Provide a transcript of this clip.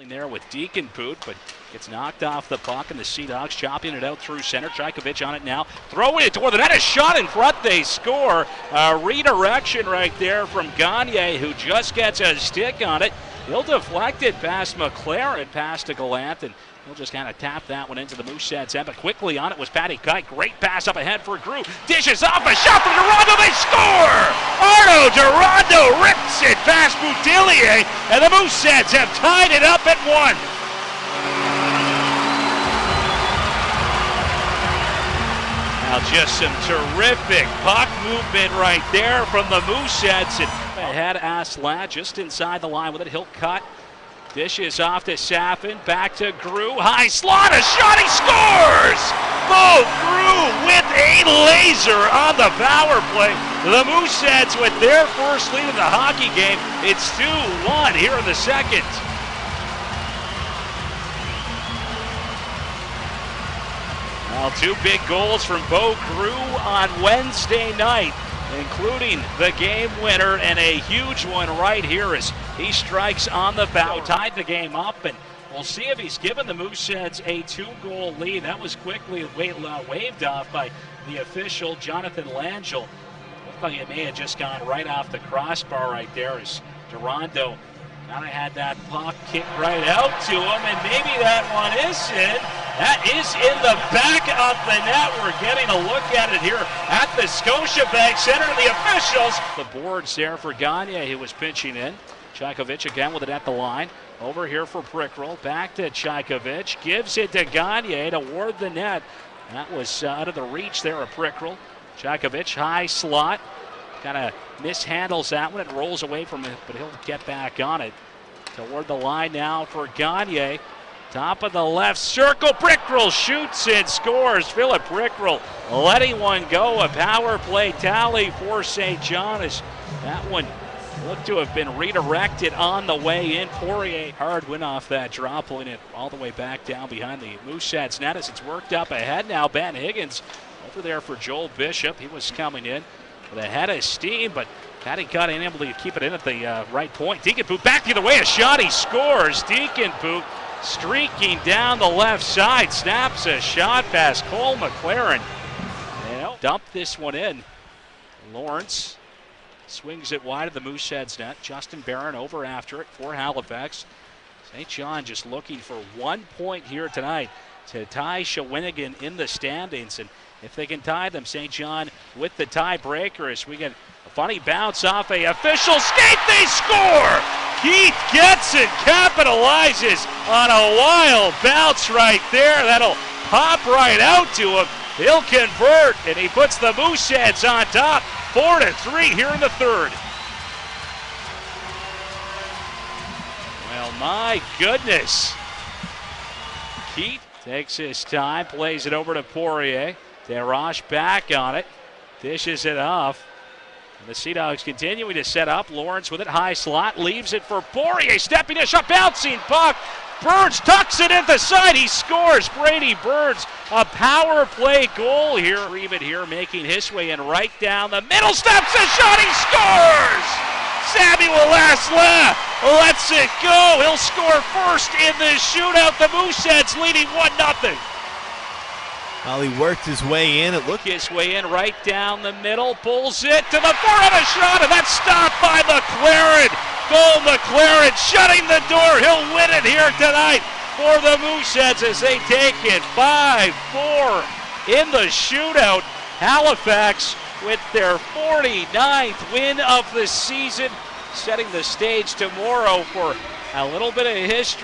There with Deakin-Poot, but gets knocked off the puck, and the Sea Dogs chopping it out through center. Cajkovic on it now, throwing it toward the net. A shot in front, they score. A redirection right there from Gagne, who just gets a stick on it. He'll deflect it past McLeod, past to Gallant, and he'll just kind of tap that one into the Mooseheads end. But quickly on it was Kyte. Great pass up ahead for Groulx. Dishes off, a shot from Durandeau. They score! Arnaud Durandeau rips it past Poirier, and the Mooseheads have tied it up at 1. Now just some terrific puck movement right there from the Mooseheads. And ahead Asselin just inside the line with it. He'll cut. Dishes off to Safin, back to Groulx, high slot, a shot, he scores! Groulx with a laser on the power play. The Mooseheads with their first lead in the hockey game. It's 2-1 here in the second. Well, 2 big goals from Groulx on Wednesday night, including the game winner and a huge one right here as he strikes on the bow. Tied the game up, and we'll see if he's given the Mooseheads a 2-goal lead. That was quickly waved off by the official, Jonathan Langell. Looked like it may have just gone right off the crossbar right there as Durandeau kind of had that puck kicked right out to him, and maybe that one is in. That is in the back of the net. We're getting a look at it here at the Scotiabank Center. The officials. The boards there for Gagne, who was pinching in. Cajkovic again with it at the line. Over here for Prikryl. Back to Cajkovic. Gives it to Gagne toward the net. That was out of the reach there of Prikryl. Cajkovic, high slot. Kind of mishandles that one. It rolls away from it, but he'll get back on it. Toward the line now for Gagne. Top of the left circle, Prikryl shoots and scores. Filip Prikryl letting one go. A power play tally for St. John as that one looked to have been redirected on the way in. Poirier hard win off that draw, pulling it all the way back down behind the Mooseheads net as it's worked up ahead now. Ben Higgins over there for Joel Bishop. He was coming in with a head of steam, but Patty got unable to keep it in at the right point. Deakin-Poot back the other way, a shot, he scores. Deakin-Poot streaking down the left side, snaps a shot past Cole McLaren. Dump this one in. Lawrence swings it wide of the Mooseheads net. Justin Barron over after it for Halifax. St. John just looking for 1 point here tonight to tie Shawinigan in the standings. And if they can tie them, St. John with the tiebreaker as we get a funny bounce off a official skate, they score! Keith Getson capitalizes on a wild bounce right there. That'll pop right out to him. He'll convert, and he puts the Mooseheads on top, 4-3 here in the third. Well, my goodness. Keith takes his time, plays it over to Poirier. Desroche back on it, dishes it off. And the Sea Dogs continuing to set up. Lawrence with it, high slot, leaves it for Poirier, stepping in, shot, bouncing puck. Burns tucks it in the side, he scores. Brady Burns, a power play goal here. Freeman here making his way in right down the middle, steps a shot, he scores! Samuel Asselin lets it go. He'll score first in the shootout. The Mooseheads leading 1-0. Well, he worked his way in. It looked his way in right down the middle, pulls it to the forehand, a shot, and that's stopped by McLeod. Goal McLeod shutting the door. He'll win it here tonight for the Mooseheads as they take it 5-4 in the shootout. Halifax with their 49th win of the season, setting the stage tomorrow for a little bit of history.